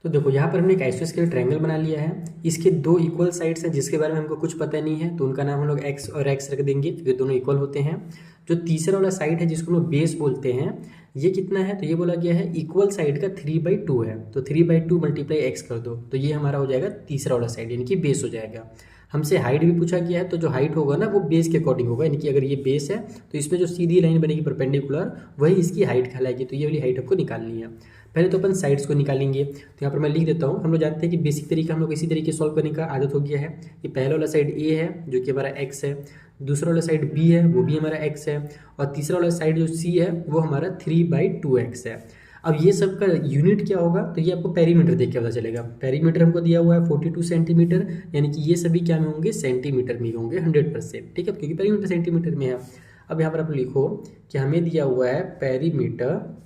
तो देखो यहाँ पर हमने एक आइसोस्केल ट्रायंगल बना लिया है, इसके दो इक्वल साइड्स हैं जिसके बारे में हमको कुछ पता नहीं है, तो उनका नाम हम लोग x और x रख देंगे क्योंकि दोनों इक्वल होते हैं। जो तीसरा वाला साइड है जिसको हम लोग बेस बोलते हैं, ये कितना है, तो ये बोला गया है इक्वल साइड का 3/2 है, तो 3/2 × x कर दो, तो ये हमारा हो जाएगा तीसरा वाला साइड, यानी कि बेस हो जाएगा। हमसे हाइट भी पूछा गया है, तो जो हाइट होगा ना वो बेस के अकॉर्डिंग होगा, यानी कि अगर ये बेस है तो इसमें जो सीधी लाइन बनेगी परपेंडिकुलर वही इसकी हाइट कहलाएगी, तो ये वाली हाइट आपको निकालनी है। पहले तो अपन साइड्स को निकालेंगे, तो यहाँ पर मैं लिख देता हूँ। हम लोग जानते हैं कि बेसिक तरीका हम लोग इसी तरीके सॉल्व करने का आदत हो गया है। ये पहला वाला साइड A है जो कि हमारा x है, दूसरा वाला साइड B है वो भी हमारा x है, और तीसरा वाला साइड जो C है वो हमारा 3/2x है। अब ये सब का यूनिट क्या होगा, तो ये आपको पेरीमीटर देख के पता चलेगा। पेरीमीटर हमको दिया हुआ है 42 सेंटीमीटर, यानी कि ये सभी क्या में होंगे, सेंटीमीटर में होंगे 100%, ठीक है, क्योंकि पेरीमीटर सेंटीमीटर में है। अब यहाँ पर आप लिखो कि हमें दिया हुआ है पेरीमीटर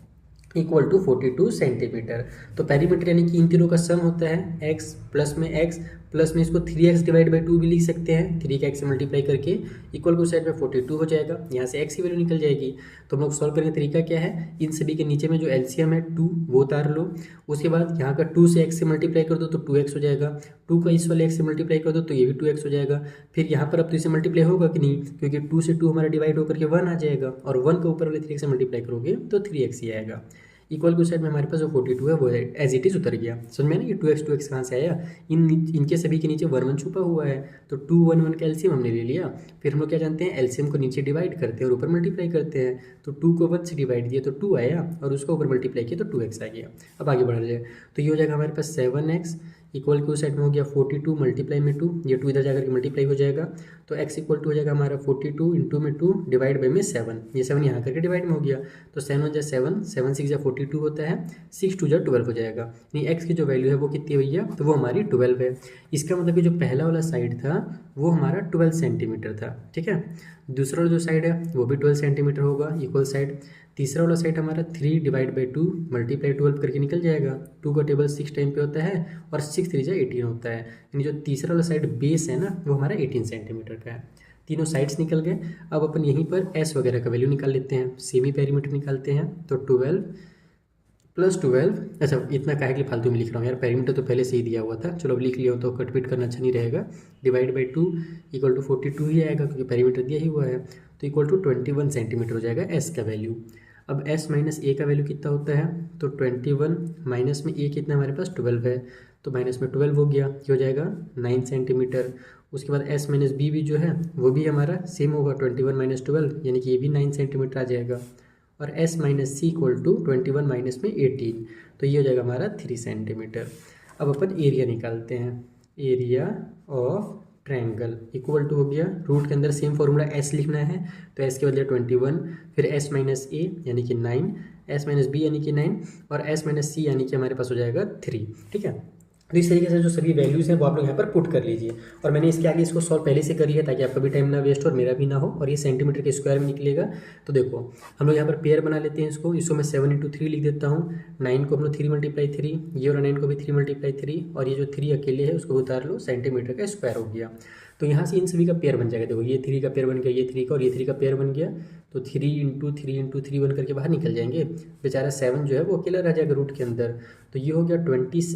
इक्वल टू 42 सेंटीमीटर, तो पेरीमीटर यानी कि इन तीनों का सम होता है x प्लस में x प्लस में इसको 3x डिवाइड बाई 2 भी लिख सकते हैं, 3 का x से मल्टीप्लाई करके, इक्वल को साइड में 42 हो जाएगा, यहाँ से x की वैल्यू निकल जाएगी। तो हम लोग सॉल्व करने का तरीका क्या है, इन सभी के नीचे में जो एलसीएम है 2 वो उतार लो, उसके बाद यहाँ का 2 से x से मल्टीप्लाई कर दो तो 2x हो जाएगा, 2 का इस वाले x से मल्टीप्लाई कर दो तो ये भी 2x हो जाएगा। फिर यहाँ पर अब तो इसे मल्टीप्लाई होगा कि नहीं, क्योंकि 2 से 2 हमारा डिवाइड होकर के 1 आ जाएगा, और 1 के ऊपर वाले 3x से मल्टीप्लाई करोगे तो 3x ही आएगा। इक्वल की साइड में हमारे पास जो 42 है वो एज इट इज़ उतर गया। समझ में ना, ये 2x कहाँ से आया, इनके सभी के नीचे 1 1 छुपा हुआ है, तो 2 1 1 का एलसीएम हमने ले लिया। फिर हम लोग क्या जानते हैं, एलसीएम को नीचे डिवाइड करते हैं और ऊपर मल्टीप्लाई करते हैं, तो 2 को 1 से डिवाइड दिया तो 2 आया, और उसको ऊपर मल्टीप्लाई किया तो 2x आ गया। अब आगे बढ़ जाए तो ये हो जाएगा हमारे पास 7x इक्वल की साइड में हो गया 42 मल्टीप्लाई में 2, ये 2 इधर जाकर के मल्टीप्लाई हो जाएगा, तो x इक्वल टू हो जाएगा हमारा 42 इंटू में 2 डिवाइड बाई में 7, ये 7 यहाँ करके डिवाइड में हो गया, तो 7 1 जा 7, 7 6 जा 42 होता है, 6 2 जा 12 हो जाएगा। यानी x की जो वैल्यू है वो कितनी हुई है, तो वो हमारी 12 है। इसका मतलब कि जो पहला वाला साइड था वो हमारा 12 सेंटीमीटर था, ठीक है। दूसरा वाला जो साइड है वो भी 12 सेंटीमीटर होगा, इक्वल साइड। तीसरा वाला साइड हमारा 3 डिवाइड बाई 2 मल्टीप्लाई 12 करके निकल जाएगा, 2 का टेबल 6 टाइम पे होता है और 6 3 जा 18 होता है, यानी जो तीसरा वाला साइड बेस है ना वो हमारा 18 सेंटीमीटर का है। तीनों साइड्स निकल गए। अब अपन यहीं पर s वगैरह का वैल्यू निकाल लेते हैं, सेमी पेरीमीटर निकालते हैं, तो 12 प्लस 12, अच्छा इतना काहे के लिए फालतू में लिख रहा हूँ यार, पेरीमीटर तो पहले से ही दिया हुआ था, चलो अब लिख लिया हो तो कटपिट करना अच्छा नहीं रहेगा। डिवाइड बाई 2 इक्वल टू 42 ही आएगा क्योंकि पेरीमीटर दिया ही हुआ है, तो इक्वल टू 21 सेंटीमीटर हो जाएगा s का वैल्यू। अब s माइनस a का वैल्यू कितना होता है, तो 21 माइनस में a कितना हमारे पास 12 है, तो माइनस में 12 हो गया, ये हो जाएगा 9 सेंटीमीटर। उसके बाद s माइनस b भी जो है वो भी हमारा सेम होगा, 21 माइनस 12 यानी कि ये भी 9 सेंटीमीटर आ जाएगा, और s minus C equal to 21 minus में 18, तो ये हो जाएगा हमारा 3 सेंटीमीटर। अब अपन एरिया निकालते हैं, area of triangle equal to हो गया, रूट के अंदर सेम फॉर्मूला s लिखना है, तो s के बदले 21, फिर s माइनस a यानी कि 9, s माइनस b यानी कि 9, और s माइनस c यानी कि हमारे पास हो जाएगा 3, ठीक है। तो इस तरीके से जो सभी वैल्यूज़ हैं वो आप लोग यहाँ पर पुट कर लीजिए, और मैंने इसके आगे इसको सॉल्व पहले से करी है ताकि आपका भी टाइम ना वेस्ट हो और मेरा भी ना हो, और ये सेंटीमीटर के स्क्वायर में निकलेगा। तो देखो हम लोग यहाँ पर पेयर बना लेते हैं, इसको मैं 7 इंटू 3 लिख देता हूँ, 9 को हम लोग 3 मल्टीप्लाई 3, ये और 9 को भी 3 मल्टीप्लाई 3, और ये जो 3 अकेले है उसको उतार लो, सेंटीमीटर का स्क्वायर हो गया। तो यहाँ से इन सभी का पेयर बन जाएगा, देखो ये 3 का पेयर बन गया, ये 3 का, और ये 3 का पेयर बन गया, तो 3 इंटू 3 इंटू 3 बन करके बाहर निकल जाएंगे, बेचारा 7 जो है वो अकेला रह जाएगा रूट के अंदर, तो ये हो गया 21,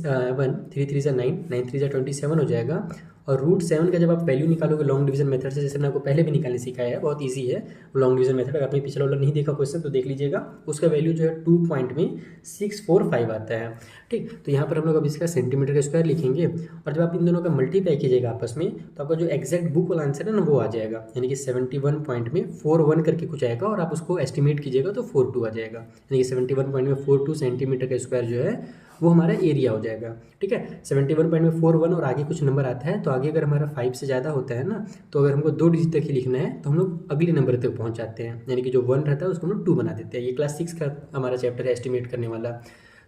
3 3 जा 9, 9 3 जा 27 हो जाएगा। और रूट 7 का जब आप वैल्यू निकालोगे लॉन्ग डिवीजन मेथड से, जैसे मैंने आपको पहले भी निकालने सिखाया है, बहुत इजी है लॉन्ग डिवीजन मेथड, अगर आपने पिछला वाला नहीं देखा क्वेश्चन तो देख लीजिएगा, उसका वैल्यू जो है 2.645 आता है, ठीक। तो यहाँ पर हम लोग अब इसका सेंटीमीटर का स्क्वायर लिखेंगे, और जब आप इन दोनों का मल्टीप्लाई कीजिएगा आपस में तो आपका जो एक्जैक्ट बुक वाला आंसर है ना वो आ जाएगा, यानी कि 71.41 करके कुछ आएगा, और आप उसको एस्टिमेट कीजिएगा तो 42 आ जाएगा, यानी कि 71.42 सेंटीमीटर का स्क्वायर जो है वो हमारा एरिया हो जाएगा, ठीक है। 71.41 और आगे कुछ नंबर आता है, तो आगे अगर हमारा 5 से ज़्यादा होता है ना, तो अगर हमको 2 डिजिट तक ही लिखना है तो हम लोग अगले नंबर तक पहुंच जाते हैं, यानी कि जो 1 रहता है उसको हम लोग 2 बना देते हैं। ये क्लास 6 का हमारा चैप्टर है एस्टिमेट करने वाला।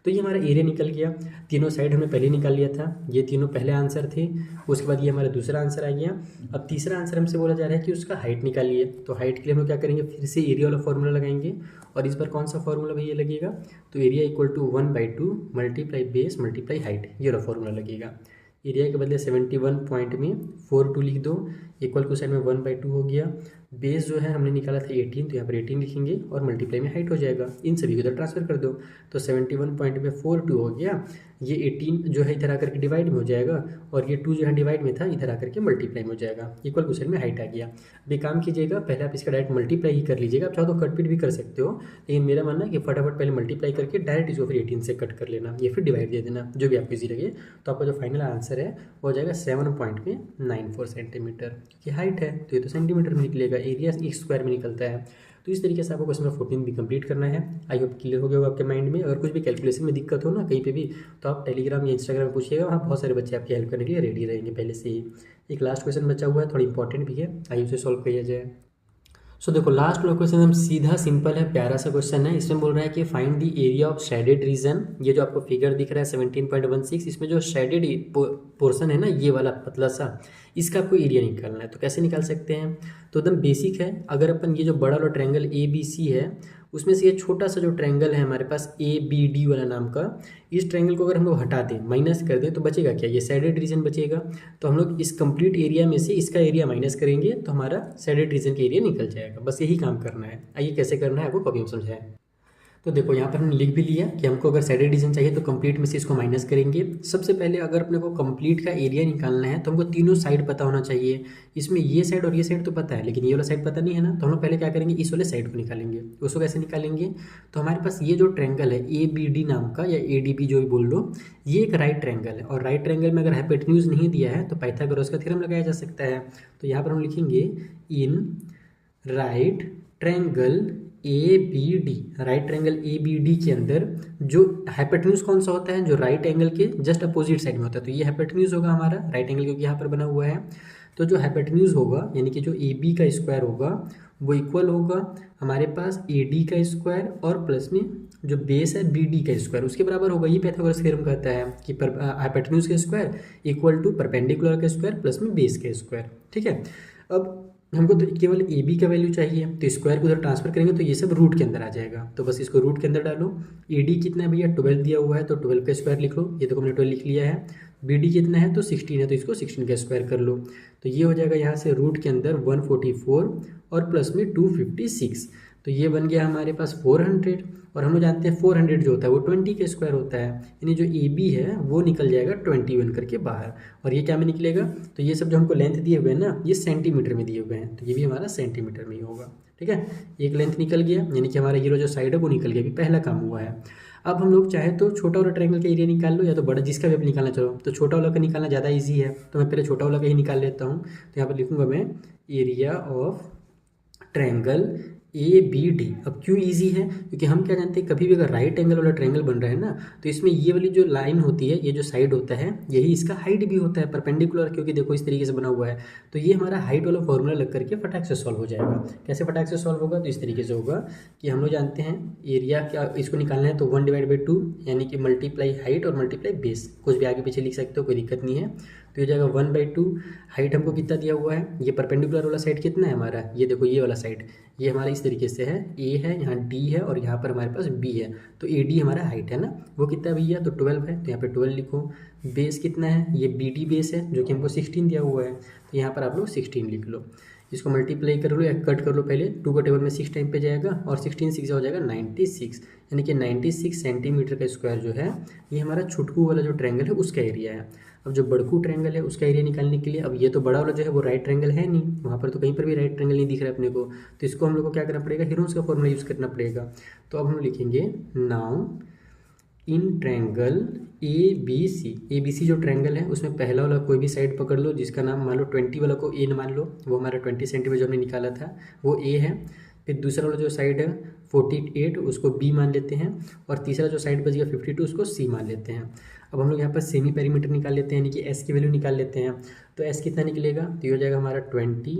तो ये हमारा एरिया निकल गया, तीनों साइड हमने पहले निकाल लिया था, ये तीनों पहले आंसर थे, उसके बाद ये हमारा दूसरा आंसर आ गया। अब तीसरा आंसर हमसे बोला जा रहा है कि उसका हाइट निकालिए, तो हाइट के लिए हम लोग क्या करेंगे, फिर से एरिया वाला फॉर्मूला लगाएंगे, और इस बार कौन सा फॉर्मूला भैया लगेगा, तो area equal to 1/2 multiply base multiply height, ये वाला फॉर्मूला लगेगा। एरिया के बदले 71 पॉइंट में 42 लिख दो, इक्वल को साइड में 1/2 हो गया, बेस जो है हमने निकाला था 18, तो यहाँ पर 18 लिखेंगे, और मल्टीप्लाई में हाइट हो जाएगा, इन सभी को इधर ट्रांसफर कर दो, तो 71 पॉइंट में 42 हो गया, ये 18 जो है इधर आकर के डिवाइड में हो जाएगा, और ये 2 जो है डिवाइड में था इधर आकर के मल्टीप्लाई में हो जाएगा, इक्वल को साइड में हाइट आ गया। अभी काम कीजिएगा, पहले आप इसका डायरेक्ट मल्टीप्लाई ही कर लीजिएगा, आप चाहो तो कटपिट भी कर सकते हो, लेकिन मेरा मानना है कि फटाफट पहले मल्टीप्लाई करके डायरेक्ट इसको फिर 18 से कट कर लेना, ये फिर डिवाइड दे देना, जो भी आपको इजी लगे। तो आपका जो फाइनल आंसर है वो हो जाएगा 7.94 सेंटीमीटर, क्योंकि हाइट है तो ये तो सेंटीमीटर में निकलेगा, एरिया एक स्क्वायर में निकलता है। तो इस तरीके से आपको क्वेश्चन नंबर 14 भी कंप्लीट करना है। आई होप क्लियर हो गया होगा आपके माइंड में। अगर कुछ भी कैलकुलेशन में दिक्कत हो ना कहीं पे भी, तो आप टेलीग्राम या इंस्टाग्राम में पूछिएगा, वहाँ बहुत सारे बच्चे आपकी हेल्प करने के लिए रेडी रहेंगे पहले से ही। एक लास्ट क्वेश्चन बचा हुआ है, थोड़ा इंपॉर्टेंट भी है, आइए उसे सॉल्व किया जाए। सो देखो लास्ट वाला क्वेश्चन हम सीधा सिंपल है, प्यारा सा क्वेश्चन है। इसमें बोल रहा है कि find the area of shaded region. ये जो आपको फिगर दिख रहा है 17.16, इसमें जो शेडेड पोर्शन है ना, ये वाला पतला सा, इसका आपको एरिया निकालना है। तो कैसे निकाल सकते हैं, तो एकदम बेसिक है। अगर अपन ये जो बड़ा वाला ट्रायंगल ABC है उसमें से ये छोटा सा जो ट्रायंगल है हमारे पास ABD वाला नाम का, इस ट्रायंगल को अगर हम लोग हटा दें, माइनस कर दें, तो बचेगा क्या, ये सैडेड रीजन बचेगा। तो हम लोग इस कंप्लीट एरिया में से इसका एरिया माइनस करेंगे तो हमारा सैडेड रीजन का एरिया निकल जाएगा। बस यही काम करना है। आइए कैसे करना है आपको कभी हम समझाएं। तो देखो यहाँ पर हमने लिख भी लिया कि हमको अगर सैडेड रीजन चाहिए तो कंप्लीट में से इसको माइनस करेंगे। सबसे पहले अगर अपने को कंप्लीट का एरिया निकालना है तो हमको तीनों साइड पता होना चाहिए। इसमें ये साइड और ये साइड तो पता है, लेकिन ये वाला साइड पता नहीं है ना, तो हम लोग पहले क्या करेंगे, इस वाले साइड को निकालेंगे। उसको कैसे निकालेंगे, तो हमारे पास ये जो ट्रैंगल है ABD नाम का या ADB जो भी बोल लो, ये एक राइट ट्रैंगल है। और राइट ट्रैंगल में अगर हाइपोटेन्यूज नहीं दिया है तो पाइथागोरस का थ्योरम लगाया जा सकता है। तो यहाँ पर हम लिखेंगे in right triangle ABD, right triangle ABD के अंदर जो हाइपोटेन्यूज कौन सा होता है, जो राइट एंगल के जस्ट अपोजिट साइड में होता है। तो ये हाइपोटेन्यूज होगा हमारा राइट एंगल, क्योंकि यहाँ पर बना हुआ है। तो जो हाइपोटेन्यूज होगा यानी कि जो AB का स्क्वायर होगा वो इक्वल होगा हमारे पास AD का स्क्वायर और प्लस में जो बेस है BD का स्क्वायर, उसके बराबर होगा। ये पाइथागोरस थ्योरम कहता है कि हाइपोटेन्यूज का स्क्वायर इक्वल टू परपेंडिकुलर का स्क्वायर प्लस में बेस का स्क्वायर। ठीक है, अब हमको तो केवल AB का वैल्यू चाहिए, तो स्क्वायर को उधर ट्रांसफर करेंगे तो ये सब रूट के अंदर आ जाएगा। तो बस इसको रूट के अंदर डालो। AD कितना है भैया, 12 दिया हुआ है, तो 12 का स्क्वायर लिख लो। ये देखो हमने 12 लिख लिया है। BD कितना है, तो 16 है, तो इसको 16 का स्क्वायर कर लो। तो ये हो जाएगा यहाँ से रूट के अंदर 144 और प्लस में 256, तो ये बन गया हमारे पास 400। और हम लोग जानते हैं 400 जो होता है वो 20 का स्क्वायर होता है, यानी जो AB है वो निकल जाएगा 21 करके बाहर। और ये क्या में निकलेगा, तो ये सब जो हमको लेंथ दिए हुए हैं ना, ये सेंटीमीटर में दिए हुए हैं, तो ये भी हमारा सेंटीमीटर में ही होगा। ठीक है, एक लेंथ निकल गया, यानी कि हमारा ये जो साइड है वो निकल गया, अभी पहला काम हुआ है। अब हम लोग चाहे तो छोटा वाला ट्रायंगल का एरिया निकाल लो या तो बड़ा, जिसका भी आप निकालना चाहो। तो छोटा वाला का निकालना ज़्यादा ईजी है, तो मैं पहले छोटा वाला का ही निकाल लेता हूँ। तो यहाँ पर लिखूंगा मैं एरिया ऑफ ट्रायंगल ABD। अब क्यों इजी है, क्योंकि हम क्या जानते हैं, कभी भी अगर राइट एंगल वाला ट्रायंगल बन रहा है ना, तो इसमें ये वाली जो लाइन होती है, ये जो साइड होता है, यही इसका हाइट भी होता है परपेंडिकुलर, क्योंकि देखो इस तरीके से बना हुआ है। तो ये हमारा हाइट वाला फॉर्मूला लग करके फटाक से सॉल्व हो जाएगा। कैसे फटाक से सॉल्व होगा, तो इस तरीके से होगा कि हम लोग जानते हैं एरिया क्या, इसको निकालना है तो 1/2 यानी कि मल्टीप्लाई हाइट और मल्टीप्लाई बेस, कुछ भी आगे पीछे लिख सकते हो, कोई दिक्कत नहीं है। तो ये जाएगा 1/2। हाइट हमको कितना दिया हुआ है, ये परपेंडिकुलर वाला साइड कितना है हमारा, ये देखो ये वाला साइड, ये हमारा इस तरीके से है, A है, यहाँ D है और यहाँ पर हमारे पास B है। तो AD हमारा हाइट है ना, वो कितना भैया, तो 12 है, तो यहाँ पे 12 लिखो। बेस कितना है, ये BD बेस है जो कि हमको 16 दिया हुआ है, तो यहाँ पर आप लोग 16 लिख लो। इसको मल्टीप्लाई कर लो या कट कर लो, पहले 2 का टेबल में 6 टाइम पे जाएगा और 16 6 हो जाएगा 96, यानी कि 96 सेंटीमीटर का स्क्वायर जो है ये हमारा छुटकू वाला जो ट्रायंगल है उसका एरिया है। अब जो बड़कू ट्रायंगल है उसका एरिया निकालने के लिए, अब ये तो बड़ा वाला जो है वो राइट ट्रायंगल है नहीं, वहाँ पर तो कहीं पर भी राइट ट्रायंगल नहीं दिख रहा है अपने को, तो इसको हम लोग को क्या करना पड़ेगा, हीरोज का फॉर्मूला यूज़ करना पड़ेगा। तो अब हम लिखेंगे नाउ इन ट्रायंगल ABC जो ट्रायंगल है उसमें पहला वाला कोई भी साइड पकड़ लो, जिसका नाम मान लो 20 वाला को A मान लो, वो हमारा 20 सेंटीमीटर जो हमने निकाला था वो A है। फिर दूसरा वाला जो साइड है 48 उसको B मान लेते हैं, और तीसरा जो साइड बच गया 52 उसको C मान लेते हैं। अब हम लोग यहाँ पर सेमी पेरीमीटर निकाल लेते हैं, यानी कि S की वैल्यू निकाल लेते हैं। तो S कितना निकलेगा, तो ये हो जाएगा हमारा 20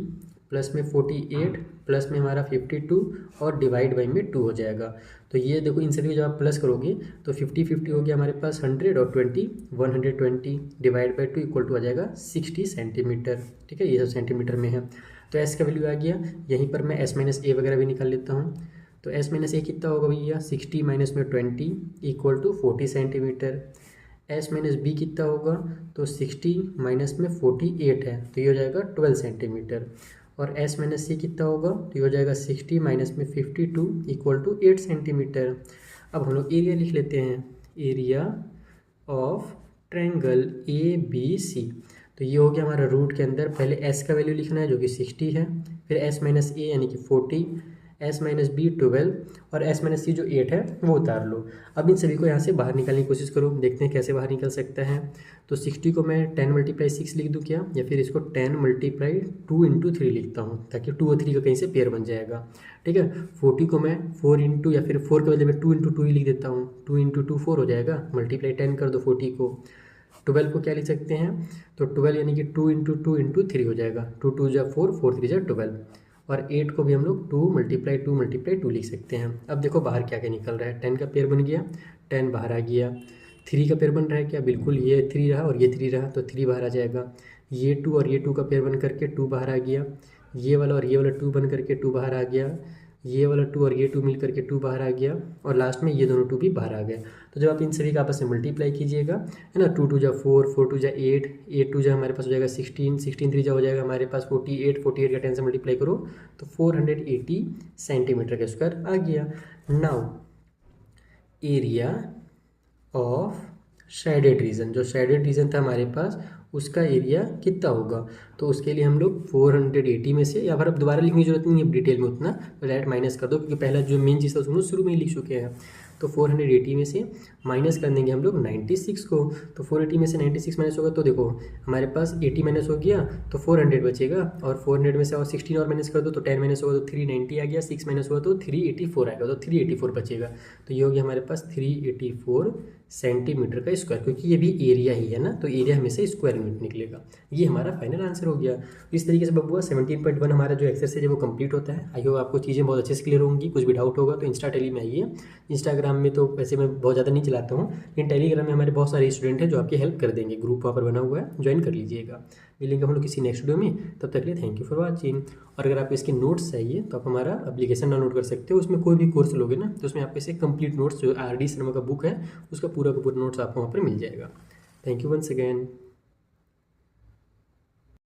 प्लस में 48 प्लस में हमारा 52 और डिवाइड बाई में 2 हो जाएगा। तो ये देखो इन सभी जब आप प्लस करोगे तो 50 हो गया हमारे पास 100 और 20 120 डिवाइड बाई 2 इक्वल टू आ जाएगा 60 सेंटीमीटर। ठीक है, ये सब सेंटीमीटर में है। तो S का वैल्यू आ गया, यहीं पर मैं S माइनस A वगैरह भी निकाल लेता हूँ। तो S माइनस A कितना होगा भैया, 60 माइनस में 20 equal to 40 centimetre. S minus B कितना होगा, तो 60 माइनस में 48 है, तो ये हो जाएगा 12 सेंटीमीटर। और S माइनस C कितना होगा, तो ये हो जाएगा 60 माइनस में 52 इक्वल टू 8 सेंटीमीटर। अब हम लोग एरिया लिख लेते हैं, एरिया ऑफ ट्रायंगल ABC। तो ये हो गया हमारा रूट के अंदर, पहले S का वैल्यू लिखना है जो कि 60 है, फिर S माइनस A यानी कि 40, S माइनस B 12 और S माइनस C जो 8 है वो उतार लो। अब इन सभी को यहाँ से बाहर निकालने की कोशिश करो, देखते हैं कैसे बाहर निकल सकता है। तो 60 को मैं 10 × 6 लिख दूँ क्या, या फिर इसको 10 × 2 × 3 लिखता हूँ, ताकि 2 और 3 का कहीं से पेयर बन जाएगा। ठीक है, 40 को मैं 4 × या फिर 4 के बदले में 2 × 2 ही लिख देता हूँ, 2 × 2 4 हो जाएगा, मल्टीप्लाई 10 कर दो 40 को। 12 को क्या लिख सकते हैं, तो 12 यानी कि 2 × 2 × 3 हो जाएगा, 2 2 जा 4 4 3 जा 12। और 8 को भी हम लोग 2 × 2 लिख सकते हैं। अब देखो बाहर क्या क्या निकल रहा है, 10 का पेयर बन गया, 10 बाहर आ गया। 3 का पेयर बन रहा है क्या, बिल्कुल ये 3 रहा और ये 3 रहा, तो 3 बाहर आ जाएगा। ये 2 और ये 2 का पेयर बन करके 2 बाहर आ गया। ये वाला और ये वाला 2 बन करके 2 बाहर आ गया। ये वाला 2 और ये 2 मिल करके 2 बाहर आ गया, और लास्ट में ये दोनों 2 भी बाहर आ गए। तो जब आप इन सभी का आपस में मल्टीप्लाई कीजिएगा, है ना, 2 2 जा 4, 4 2 जा 8, 8 2 जा हमारे पास हो जाएगा 16, 16 3 जा हो जाएगा हमारे पास 48, 48 का 10 से मल्टीप्लाई करो तो 480 सेंटीमीटर का स्क्वायर आ गया। Now area of shaded region, जो शेडेड रीजन था हमारे पास उसका एरिया कितना होगा, तो उसके लिए हम लोग 480 में से, या फिर अब दोबारा लिखने की जरूरत नहीं है डिटेल में उतना, तो डायरेक्ट माइनस कर दो, क्योंकि पहला जो मेन चीज़ था उसको शुरू में ही लिख चुके हैं। तो 480 में से माइनस कर देंगे हम लोग 96 को, तो 480 में से 96 माइनस होगा तो देखो हमारे पास 80 माइनस हो गया तो 400 बचेगा, और 400 में से और 16 और माइनस कर दो तो 10 माइनस होगा तो 390 आ गया, 6 माइनस हुआ तो 384 आएगा, तो 384 बचेगा। तो ये हो गया हमारे पास 384 सेंटीमीटर का स्क्वायर, क्योंकि ये भी एरिया ही है ना, तो एरिया हमेशा स्क्वायर यूनिट निकलेगा। ये हमारा फाइनल आंसर हो गया। इस तरीके से बबुआ 17.1 हमारा जो एक्सरसाइज है वो कंप्लीट होता है। आई होप आपको चीज़ें बहुत अच्छे से क्लियर होंगी। कुछ भी डाउट होगा तो इंस्टा टेली में आइए। इंस्टाग्राम में तो वैसे मैं बहुत ज़्यादा नहीं चलाता हूँ, लेकिन टेलीग्राम में हमारे बहुत सारे स्टूडेंट हैं जो आपकी हेल्प कर देंगे। ग्रुप वहाँ पर बना हुआ है, ज्वाइन कर लीजिएगा। मिलेंगे हम लोग किसी नेक्स्ट वीडियो में, तब तक के लिए थैंक यू फॉर वॉचिंग। और अगर आपको इसके नोट्स चाहिए तो आप हमारा एप्लीकेशन डाउनलोड कर सकते हो। उसमें कोई भी कोर्स लोगे ना तो उसमें आपको इसे कंप्लीट नोट्स, जो RD शर्मा का बुक है उसका पूरा का पूरा नोट्स आपको वहाँ पर मिल जाएगा। Thank you once again.